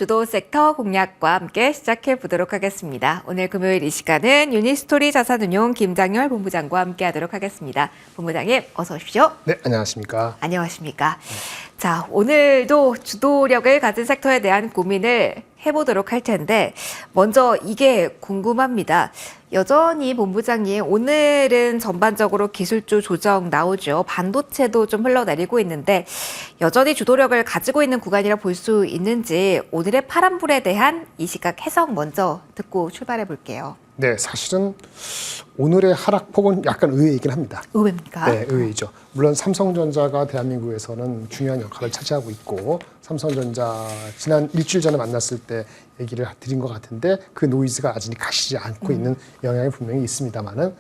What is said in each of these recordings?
주도 섹터 공략과 함께 시작해 보도록 하겠습니다. 오늘 금요일 이 시간은 유니스토리 자산운용 김장열 본부장과 함께 하도록 하겠습니다. 본부장님 어서 오십시오. 네, 안녕하십니까. 안녕하십니까. 자, 오늘도 주도력을 가진 섹터에 대한 고민을 해보도록 할 텐데 먼저 이게 궁금합니다. 여전히 본부장님 오늘은 전반적으로 기술주 조정 나오죠. 반도체도 좀 흘러내리고 있는데 여전히 주도력을 가지고 있는 구간이라 볼 수 있는지 오늘의 파란불에 대한 이 시각 해석 먼저 듣고 출발해 볼게요. 네, 사실은 오늘의 하락폭은 약간 의외이긴 합니다. 의외입니까? 네, 의외이죠. 물론 삼성전자가 대한민국에서는 중요한 역할을 차지하고 있고 삼성전자 지난 일주일 전에 만났을 때 얘기를 드린 것 같은데 그 노이즈가 아직 가시지 않고 있는 영향이 분명히 있습니다만은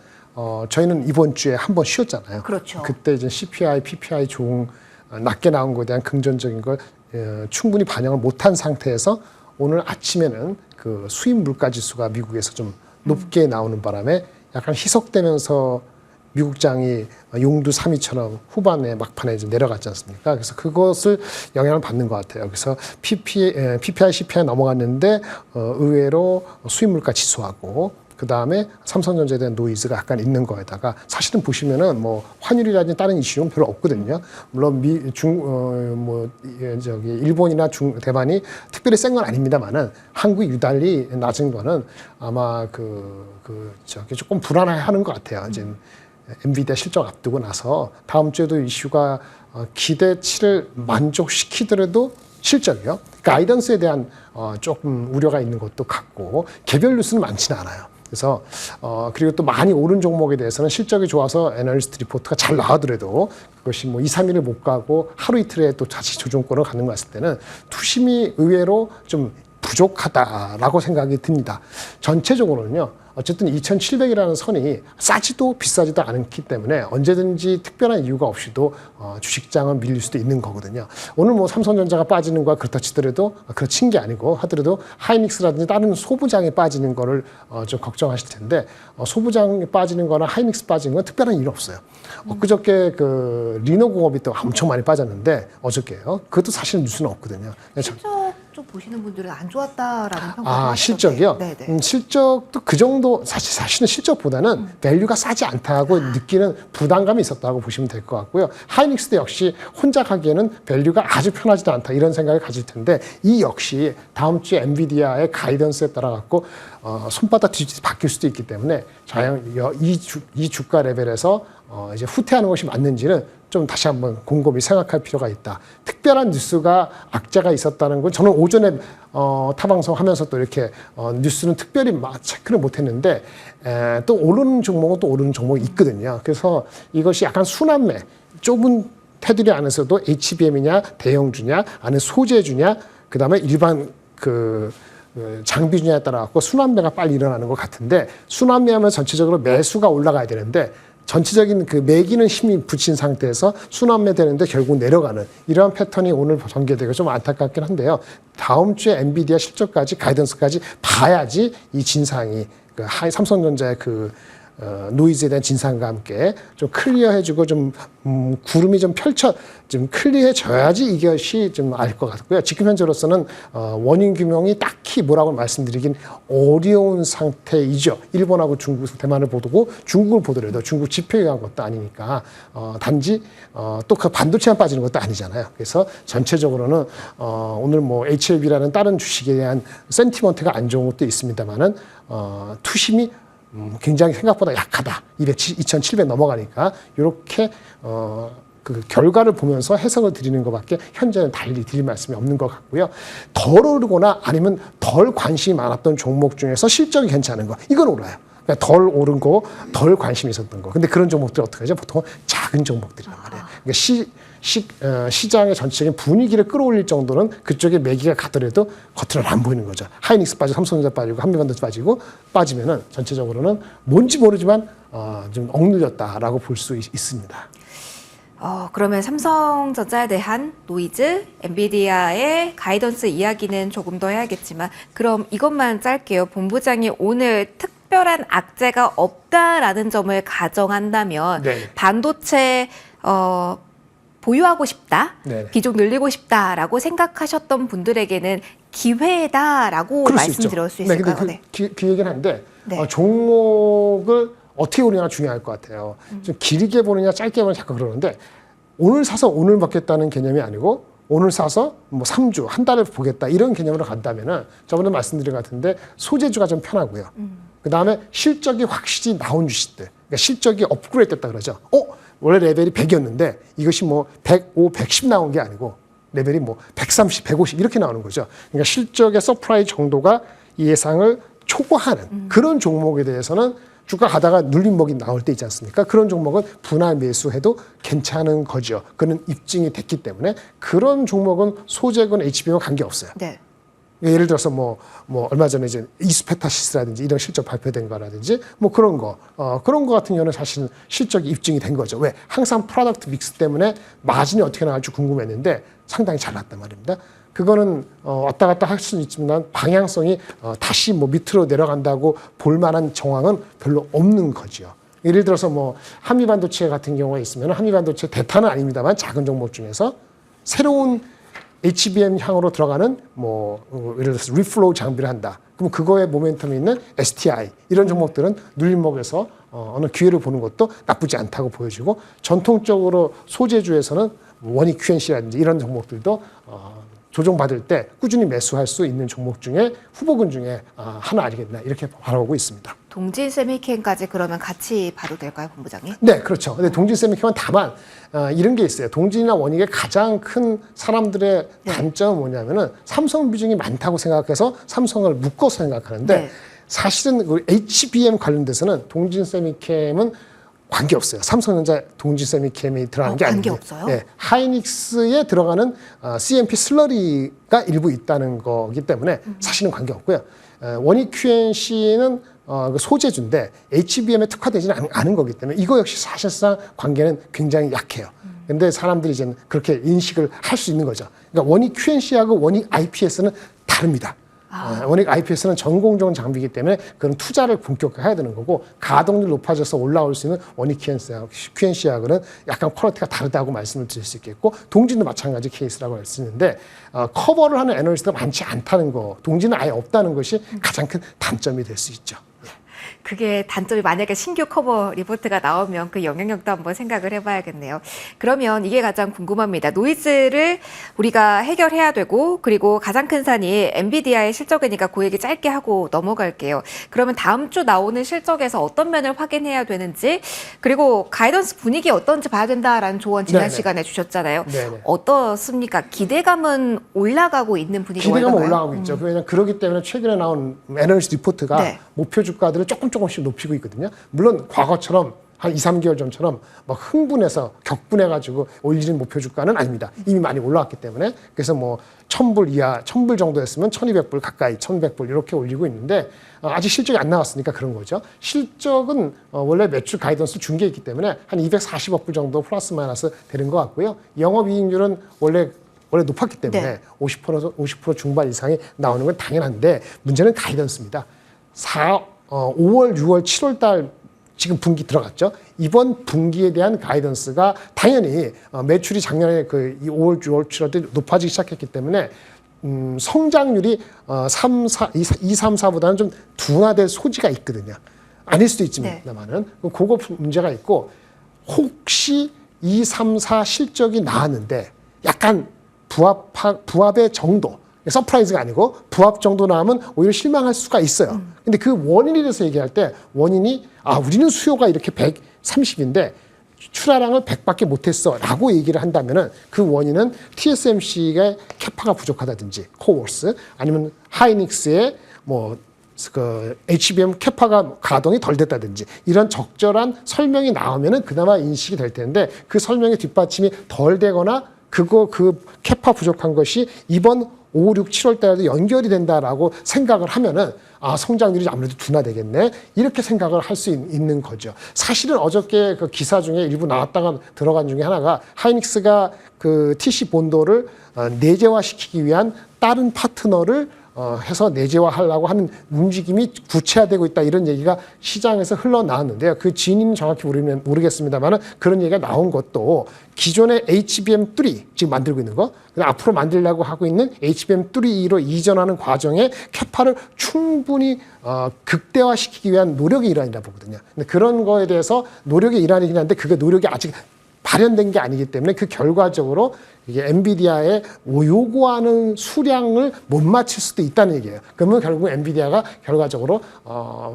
저희는 이번 주에 한 번 쉬었잖아요. 그렇죠. 그때 이제 CPI, PPI 종 낮게 나온 것에 대한 긍정적인 걸 충분히 반영을 못한 상태에서 오늘 아침에는 그 수입 물가 지수가 미국에서 좀 높게 나오는 바람에 약간 희석되면서 미국장이 용두 3위처럼 후반에 막판에 좀 내려갔지 않습니까? 그래서 그것을 영향을 받는 것 같아요. 그래서 PPI, CPI 넘어갔는데 의외로 수입 물가 지수하고 그 다음에 삼성전자에 대한 노이즈가 약간 있는 거에다가 사실은 보시면은 뭐 환율이라든지 다른 이슈는 별로 없거든요. 물론 일본이나 대만이 특별히 센 건 아닙니다만은 한국이 유달리 낮은 거는 아마 조금 불안해하는 것 같아요. 이제 엔비디아 실적 앞두고 나서 다음 주에도 이슈가 기대치를 만족시키더라도 실적이요. 가이던스에 대한 조금 우려가 있는 것도 같고 개별 뉴스는 많지는 않아요. 그래서 그리고 또 많이 오른 종목에 대해서는 실적이 좋아서 애널리스트 리포트가 잘 나오더라도 그것이 뭐 2, 3일을 못 가고 하루 이틀에 또 다시 조정권을 가는 거 봤을 때는 투심이 의외로 좀 부족하다라고 생각이 듭니다. 전체적으로는요. 어쨌든 2,700이라는 선이 싸지도 비싸지도 않기 때문에 언제든지 특별한 이유가 없이도 주식장은 밀릴 수도 있는 거거든요. 오늘 뭐 삼성전자가 빠지는 거와 그렇다 치더라도 그렇친 게 아니고 하더라도 하이닉스라든지 다른 소부장이 빠지는 거를 좀 걱정하실 텐데 소부장이 빠지는 거나 하이닉스 빠지는 건 특별한 일이 없어요. 그저께 그 리노공업이 또 엄청 많이 빠졌는데 어저께요. 그것도 사실 뉴스는 없거든요. 실적 좀 보시는 분들은 안 좋았다라는 평가를 실적이요? 네네. 실적도 그 정도 사실은 실적보다는 밸류가 싸지 않다고 느끼는 부담감이 있었다고 보시면 될 것 같고요. 하이닉스도 역시 혼자 가기에는 밸류가 아주 편하지도 않다 이런 생각을 가질 텐데 이 역시 다음 주에 엔비디아의 가이던스에 따라 갖고 손바닥 뒤집기 바뀔 수도 있기 때문에 이 주가 레벨에서 이제 후퇴하는 것이 맞는지는 좀 다시 한번 곰곰이 생각할 필요가 있다. 특별한 뉴스가 악재가 있었다는 건 저는 오전에 타방송 하면서 또 이렇게 뉴스는 특별히 체크를 못했는데 또 오르는 종목은 또 오르는 종목이 있거든요. 그래서 이것이 약간 순환매, 좁은 테두리 안에서도 HBM이냐 대형주냐 아니면 소재주냐 그다음에 일반 장비주냐에 따라 갖고 순환매가 빨리 일어나는 것 같은데 순환매하면 전체적으로 매수가 올라가야 되는데 전체적인 그 매기는 힘이 붙인 상태에서 순환매 되는데 결국 내려가는 이러한 패턴이 오늘 전개되고 좀 안타깝긴 한데요. 다음 주에 엔비디아 실적까지 가이던스까지 봐야지 이 진상이 삼성전자의 노이즈에 대한 진상과 함께 좀 클리어해주고 좀 구름이 좀 클리어해져야지 이것이 좀 알 것 같고요. 지금 현재로서는 원인 규명이 딱히 뭐라고 말씀드리긴 어려운 상태이죠. 일본하고 중국, 대만을 보고 중국을 보더라도 중국 지표에 의한 것도 아니니까 단지 또 그 반도체만 빠지는 것도 아니잖아요. 그래서 전체적으로는 오늘 뭐 HLB라는 다른 주식에 대한 센티먼트가 안 좋은 것도 있습니다만은 투심이 굉장히 생각보다 약하다. 2,700 넘어가니까 이렇게 그 결과를 보면서 해석을 드리는 것밖에 현재는 달리 드릴 말씀이 없는 것 같고요. 덜 오르거나 아니면 덜 관심이 많았던 종목 중에서 실적이 괜찮은 거 이건 오라요. 그러니까 덜 오른 거, 덜 관심이 있었던 거. 근데 그런 종목들 어떻게 하죠? 보통 작은 종목들이란 말이에요. 그러니까 시장의 전체적인 분위기를 끌어올릴 정도는 그쪽에 매기가 가더라도 겉으로는 안 보이는 거죠. 하이닉스 빠지고 삼성전자 빠지고 한미반도체 빠지면은 전체적으로는 뭔지 모르지만 좀 억눌렸다라고 볼 수 있습니다. 그러면 삼성전자에 대한 노이즈, 엔비디아의 가이던스 이야기는 조금 더 해야겠지만 그럼 이것만 짧게요. 본부장이 오늘 특별한 악재가 없다라는 점을 가정한다면 네. 반도체 보유하고 싶다, 네. 비중 늘리고 싶다라고 생각하셨던 분들에게는 기회다라고 그럴 말씀드릴 수 있을까요? 근데 그 얘기는 한데 네. 종목을 어떻게 보느냐가 중요할 것 같아요. 좀 길게 보느냐 짧게 보느냐 자꾸 그러는데 오늘 사서 오늘 먹겠다는 개념이 아니고 오늘 사서 뭐 3주, 한 달을 보겠다 이런 개념으로 간다면은 저번에 말씀드린 것 같은데 소재주가 좀 편하고요. 그다음에 실적이 확실히 나온 주식들. 그러니까 실적이 업그레이드 됐다 그러죠. 원래 레벨이 100이었는데 이것이 뭐 105, 110 나온 게 아니고 레벨이 뭐 130, 150 이렇게 나오는 거죠. 그러니까 실적의 서프라이즈 정도가 이 예상을 초과하는 그런 종목에 대해서는 주가 가다가 눌림목이 나올 때 있지 않습니까? 그런 종목은 분할 매수해도 괜찮은 거죠. 그는 입증이 됐기 때문에 그런 종목은 소재군 HBM과 관계없어요. 네. 예를 들어서 뭐 얼마 전에 이제 이스페타시스라든지 이런 실적 발표된 거라든지 뭐 그런 거 같은 경우는 사실은 실적이 입증이 된 거죠. 왜? 항상 프로덕트 믹스 때문에 마진이 어떻게 나갈지 궁금했는데 상당히 잘 났단 말입니다. 그거는 왔다 갔다 할 수는 있지만 방향성이 다시 뭐 밑으로 내려간다고 볼 만한 정황은 별로 없는 거죠. 예를 들어서 뭐 한미반도체 같은 경우가 있으면 한미반도체 대타는 아닙니다만 작은 종목 중에서 새로운 HBM 향으로 들어가는 예를 들어서 리플로우 장비를 한다. 그럼 그거에 모멘텀이 있는 STI 이런 종목들은 눌림목에서 어느 기회를 보는 것도 나쁘지 않다고 보여지고 전통적으로 소재주에서는 원익 QNC라든지 이런 종목들도 조정받을 때 꾸준히 매수할 수 있는 종목 중에 후보군 중에 하나 아니겠나 이렇게 바라보고 있습니다. 동진 세미캠까지 그러면 같이 봐도 될까요, 본부장님? 네, 그렇죠. 근데 동진 세미캠은 다만 이런 게 있어요. 동진이나 원익의 가장 큰 사람들의 단점은 뭐냐면은 삼성 비중이 많다고 생각해서 삼성을 묶어서 생각하는데 사실은 그 HBM 관련돼서는 동진 세미캠은 관계없어요. 삼성전자 동진 세미캠이 들어가는 게 아니고 관계없어요? 네, 하이닉스에 들어가는 CMP 슬러리가 일부 있다는 거기 때문에 사실은 관계없고요. 원익 QNC는 그 소재주인데 HBM에 특화되지는 않은 거기 때문에 이거 역시 사실상 관계는 굉장히 약해요. 근데 사람들이 이제 그렇게 인식을 할 수 있는 거죠. 그러니까 원익 QNC하고 원익 IPS는 다릅니다. 원익 IPS는 전공정 장비이기 때문에 그런 투자를 본격화해야 되는 거고 가동률 높아져서 올라올 수 있는 원익 QNC하고는 약간 퀄리티가 다르다고 말씀을 드릴 수 있겠고 동진도 마찬가지 케이스라고 할 수 있는데 커버를 하는 애널리스트가 많지 않다는 거, 동진은 아예 없다는 것이 가장 큰 단점이 될 수 있죠. 그게 단점이 만약에 신규 커버 리포트가 나오면 그 영향력도 한번 생각을 해봐야겠네요. 그러면 이게 가장 궁금합니다. 노이즈를 우리가 해결해야 되고 그리고 가장 큰 산이 엔비디아의 실적이니까 그 얘기 짧게 하고 넘어갈게요. 그러면 다음 주 나오는 실적에서 어떤 면을 확인해야 되는지 그리고 가이던스 분위기 어떤지 봐야 된다라는 조언 지난 시간에 주셨잖아요. 네네. 어떻습니까? 기대감은 올라가고 있는 분위기인가요? 기대감은 올라가고 있죠. 왜냐하면 그렇기 때문에 최근에 나온 애널리스트 리포트가 목표 주가들을 조금씩 높이고 있거든요. 물론 과거처럼 한 2, 3개월 전처럼 막 흥분해서 격분해가지고 올리는 목표 주가는 아닙니다. 이미 많이 올라왔기 때문에 그래서 뭐 1,000불 이하, 1,000불 정도였으면 1,200불 가까이, 1,100불 이렇게 올리고 있는데 아직 실적이 안 나왔으니까 그런 거죠. 실적은 원래 매출 가이던스 준 게 있기 때문에 한 240억 불 정도 플러스 마이너스 되는 것 같고요. 영업이익률은 원래 높았기 때문에 50% 중반 이상이 나오는 건 당연한데 문제는 가이던스입니다. 5월, 6월, 7월 달 지금 분기 들어갔죠. 이번 분기에 대한 가이던스가 당연히 매출이 작년에 그 5월, 6월, 7월 때 높아지기 시작했기 때문에 성장률이 2, 3, 4보다는 좀 둔화될 소지가 있거든요. 아닐 수도 있지만은 그거 문제가 있고 혹시 2, 3, 4 실적이 나왔는데 약간 부합의 정도 서프라이즈가 아니고 부합 정도 나오면 오히려 실망할 수가 있어요. 근데 그 원인에 대해서 얘기할 때 원인이 우리는 수요가 이렇게 130인데 출하량을 100밖에 못했어 라고 얘기를 한다면은 그 원인은 TSMC의 캐파가 부족하다든지 코월스 아니면 하이닉스의 그 HBM 캐파가 가동이 덜 됐다든지 이런 적절한 설명이 나오면은 그나마 인식이 될 텐데 그 설명의 뒷받침이 덜 되거나 그 캐파 부족한 것이 이번 5, 6, 7월 달에도 연결이 된다라고 생각을 하면은 성장률이 아무래도 둔화되겠네 이렇게 생각을 할 수 있는 거죠. 사실은 어저께 그 기사 중에 일부 나왔다가 들어간 중에 하나가 하이닉스가 그 TC 본도를 내재화시키기 위한 다른 파트너를 해서 내재화하려고 하는 움직임이 구체화되고 있다 이런 얘기가 시장에서 흘러나왔는데요. 그 진위는 정확히 모르겠습니다만 그런 얘기가 나온 것도 기존의 HBM3 지금 만들고 있는 거 앞으로 만들려고 하고 있는 HBM3로 이전하는 과정에 캐파를 충분히 극대화시키기 위한 노력의 일환이라 보거든요. 근데 그런 거에 대해서 노력의 일환이긴 한데 그게 노력이 아직 발현된 게 아니기 때문에 그 결과적으로 이게 엔비디아의 요구하는 수량을 못 맞출 수도 있다는 얘기예요. 그러면 결국 엔비디아가 결과적으로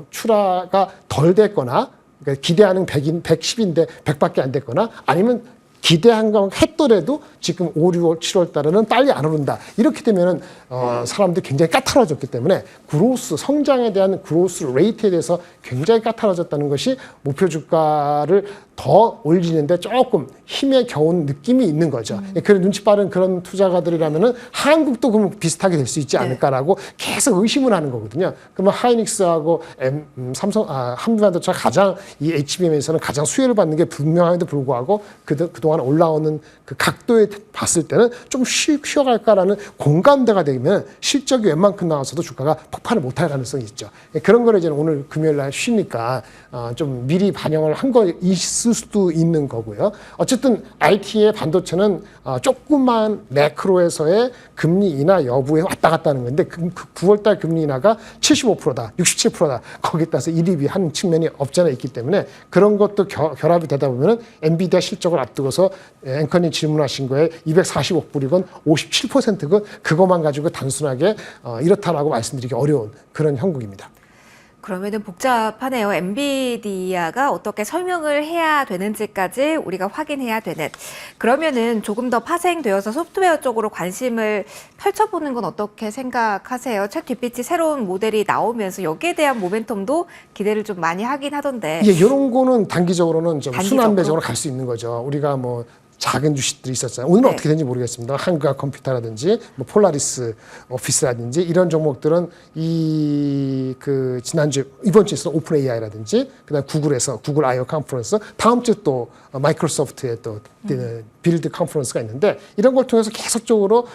출하가 덜 됐거나 그러니까 기대하는 110인데 100밖에 안 됐거나 아니면 기대한 거 했더라도 지금 5, 6월, 7월 달에는 빨리 안 오른다. 이렇게 되면은 사람들이 굉장히 까탈어졌기 때문에 그로스 성장에 대한 그로스 레이트에 대해서 굉장히 까탈어졌다는 것이 목표 주가를 더 올리는데 조금 힘에 겨운 느낌이 있는 거죠. 그런 눈치 빠른 그런 투자가들이라면은 한국도 그럼 비슷하게 될 수 있지 않을까라고 계속 의심을 하는 거거든요. 그러면 하이닉스하고 한미반도체가 가장 이 HBM에서는 가장 수혜를 받는 게 분명함에도 불구하고 그동안 올라오는 그 각도에 봤을 때는 좀 쉬어갈까라는 공감대가 되면 실적이 웬만큼 나와서도 주가가 폭발을 못할 가능성이 있죠. 그런 거를 이제 오늘 금요일 날 쉬니까 좀 미리 반영을 한 거 있을 수도 있는 거고요. 어쨌든 IT의 반도체는 조금만 매크로에서의 금리 인하 여부에 왔다 갔다 하는 건데 그 9월달 금리 인하가 75%다, 67%다. 거기에 따라서 일입이 한 측면이 없잖아 있기 때문에 그런 것도 결합이 되다 보면은 엔비디아 실적을 앞두고서 앵커님 질문하신 거에 240억 불이건 57%건 그것만 가지고 단순하게 이렇다라고 말씀드리기 어려운 그런 형국입니다. 그러면은 복잡하네요. 엔비디아가 어떻게 설명을 해야 되는지까지 우리가 확인해야 되는. 그러면은 조금 더 파생되어서 소프트웨어 쪽으로 관심을 펼쳐보는 건 어떻게 생각하세요? 챗 GPT 새로운 모델이 나오면서 여기에 대한 모멘텀도 기대를 좀 많이 하긴 하던데. 예, 이런 거는 단기적으로는 좀 순환매적으로 갈 수 있는 거죠. 우리가 뭐 작은 주식들이 있었잖아요. 오늘은 어떻게 되는지 모르겠습니다. 한국화 컴퓨터라든지 뭐 폴라리스 오피스라든지 이런 종목들은 지난주 이번 주에서 오픈 AI라든지 그다음 구글에서 구글 I/O 컨퍼런스 다음 주 또 마이크로소프트의 또 빌드 컨퍼런스가 있는데 이런 걸 통해서 계속적으로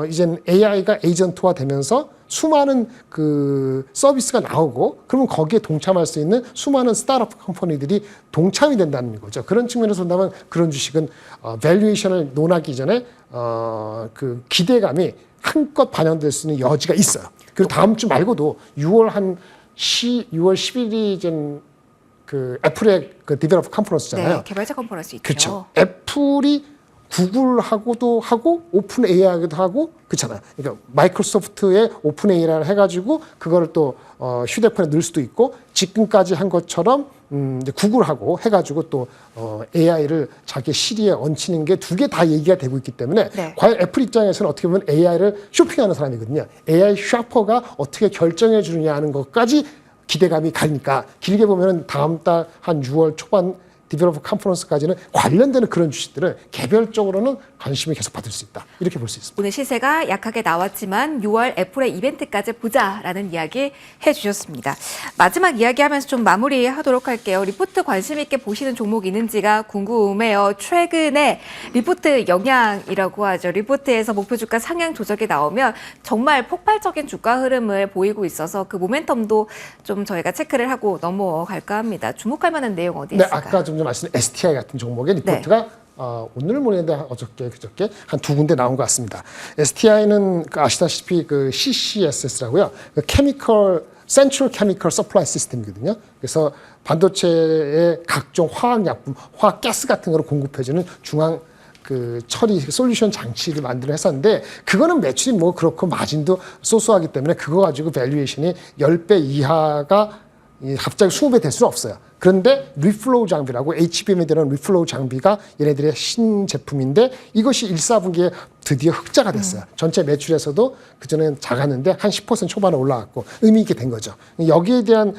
이젠 AI가 에이전트화 되면서 수많은 그 서비스가 나오고 그러면 거기에 동참할 수 있는 수많은 스타트업 컴퍼니들이 동참이 된다는 거죠. 그런 측면에서 본다면 그런 주식은 밸류에이션을 논하기 전에 그 기대감이 한껏 반영될 수 있는 여지가 있어요. 그리고 다음 주 말고도 6월 10일이 전 그 애플의 그 디벨로퍼 컨퍼런스잖아요. 네, 개발자 컨퍼런스 있죠. 그렇죠. 애플이 구글하고도 하고 오픈 AI하고도 하고 그렇잖아요. 그러니까 마이크로소프트의 오픈 AI를 해가지고 그거를 또 휴대폰에 넣을 수도 있고 지금까지 한 것처럼 이제 구글하고 해가지고 또 AI를 자기 시리에 얹히는 게 두 개 다 얘기가 되고 있기 때문에 네. 과연 애플 입장에서는 어떻게 보면 AI를 쇼핑하는 사람이거든요. AI 샤퍼가 어떻게 결정해 주느냐 하는 것까지 기대감이 가니까 길게 보면 다음 달 한 6월 초반 디벨로퍼 컨퍼런스까지는 관련되는 그런 주식들은 개별적으로는 관심이 계속 받을 수 있다. 이렇게 볼 수 있습니다. 오늘 시세가 약하게 나왔지만 6월 애플의 이벤트까지 보자라는 이야기 해주셨습니다. 마지막 이야기하면서 좀 마무리하도록 할게요. 리포트 관심 있게 보시는 종목이 있는지가 궁금해요. 최근에 리포트 영향이라고 하죠. 리포트에서 목표 주가 상향 조정이 나오면 정말 폭발적인 주가 흐름을 보이고 있어서 그 모멘텀도 좀 저희가 체크를 하고 넘어갈까 합니다. 주목할 만한 내용 어디 있을까요? 아까 좀 말씀 STI 같은 종목의 리포트가 오늘 모르겠는데 어저께 그저께 한 두 군데 나온 것 같습니다. STI는 아시다시피 그 CCSS라고요. 그 센트럴 케미컬 서플라이 시스템이거든요. 그래서 반도체의 각종 화학약품, 화학가스 같은 거를 공급해주는 중앙 그 처리 솔루션 장치를 만들어 했었는데 그거는 매출이 뭐 그렇고 마진도 소소하기 때문에 그거 가지고 밸류에이션이 10배 이하가 갑자기 20배 될 수는 없어요. 그런데 리플로우 장비라고 HBM에 대한 리플로우 장비가 얘네들의 신제품인데 이것이 1사분기에 드디어 흑자가 됐어요. 전체 매출에서도 그전에는 작았는데 한 10% 초반에 올라갔고 의미 있게 된 거죠. 여기에 대한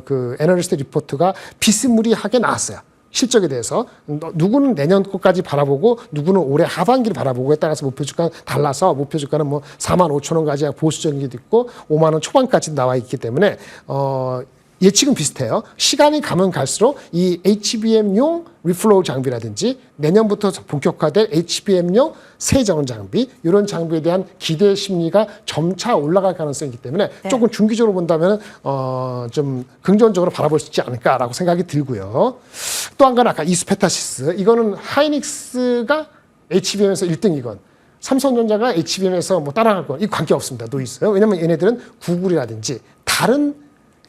그 애널리스트 리포트가 비스무리하게 나왔어요. 실적에 대해서 누구는 내년 거까지 바라보고 누구는 올해 하반기를 바라보고에 따라서 목표 주가는 달라서 목표 주가는 뭐 4만 5천 원까지 보수적인 게 있고 5만 원 초반까지 나와 있기 때문에 예측은 비슷해요. 시간이 가면 갈수록 이 HBM용 리플로우 장비라든지 내년부터 본격화될 HBM용 세정원 장비 이런 장비에 대한 기대 심리가 점차 올라갈 가능성이 있기 때문에 네. 조금 중기적으로 본다면 좀 긍정적으로 바라볼 수 있지 않을까라고 생각이 들고요. 또 한 가지 아까 이스페타시스 이거는 하이닉스가 HBM에서 1등이건 삼성전자가 HBM에서 뭐 따라갈 건 이 관계 없습니다. 놓여 있어요. 왜냐하면 얘네들은 구글이라든지 다른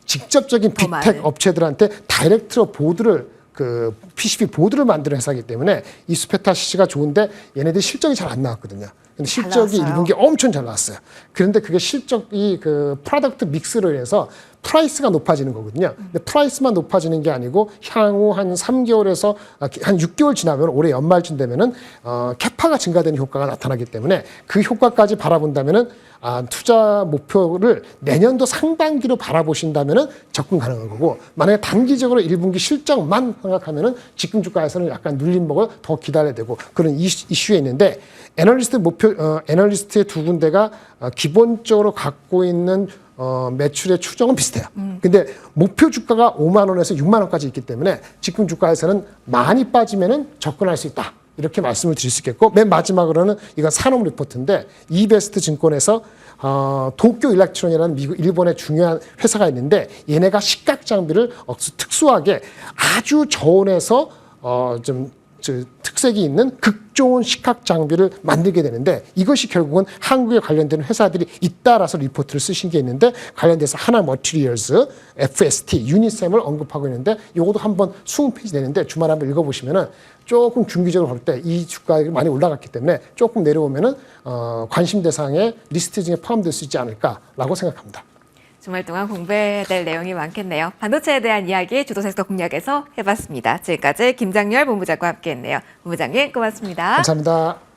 직접적인 더 빅텍 많은. 업체들한테 다이렉트로 보드를 그 PCB 보드를 만드는 회사이기 때문에 이 스페타시스가 좋은데 얘네들 실적이 잘 안 나왔거든요. 근데 실적이 나왔어요. 1분기 엄청 잘 나왔어요. 그런데 그게 실적이 그 프로덕트 믹스로 인해서 프라이스가 높아지는 거거든요. 근데 프라이스만 높아지는 게 아니고 향후 한 3개월에서 한 6개월 지나면 올해 연말쯤 되면은 캐파가 증가되는 효과가 나타나기 때문에 그 효과까지 바라본다면은 투자 목표를 내년도 상반기로 바라보신다면은 접근 가능한 거고 만약에 단기적으로 1분기 실적만 생각하면은 지금 주가에서는 약간 눌림목을 더 기다려야 되고 그런 이슈에 있는데 애널리스트의 두 군데가 기본적으로 갖고 있는 매출의 추정은 비슷해요. 근데 목표 주가가 5만 원에서 6만 원까지 있기 때문에 지금 주가에서는 많이 빠지면은 접근할 수 있다. 이렇게 말씀을 드릴 수 있겠고 맨 마지막으로는 이건 산업 리포트인데 이베스트 증권에서 도쿄 일렉트론이라는 일본의 중요한 회사가 있는데 얘네가 식각 장비를 특수하게 아주 저온에서 좀 특색이 있는 극좋은 식각 장비를 만들게 되는데 이것이 결국은 한국에 관련된 회사들이 잇따라서 리포트를 쓰신 게 있는데 관련돼서 하나 머티리얼즈, FST, 유니셈을 언급하고 있는데 이것도 한번 20페이지 내는데 주말에 한번 읽어보시면은 조금 중기적으로 볼 때 이 주가가 많이 올라갔기 때문에 조금 내려오면은 관심 대상의 리스트 중에 포함될 수 있지 않을까라고 생각합니다. 주말 동안 공부해야 될 내용이 많겠네요. 반도체에 대한 이야기 주도 섹터 공략에서 해봤습니다. 지금까지 김장렬 본부장과 함께했네요. 본부장님 고맙습니다. 감사합니다.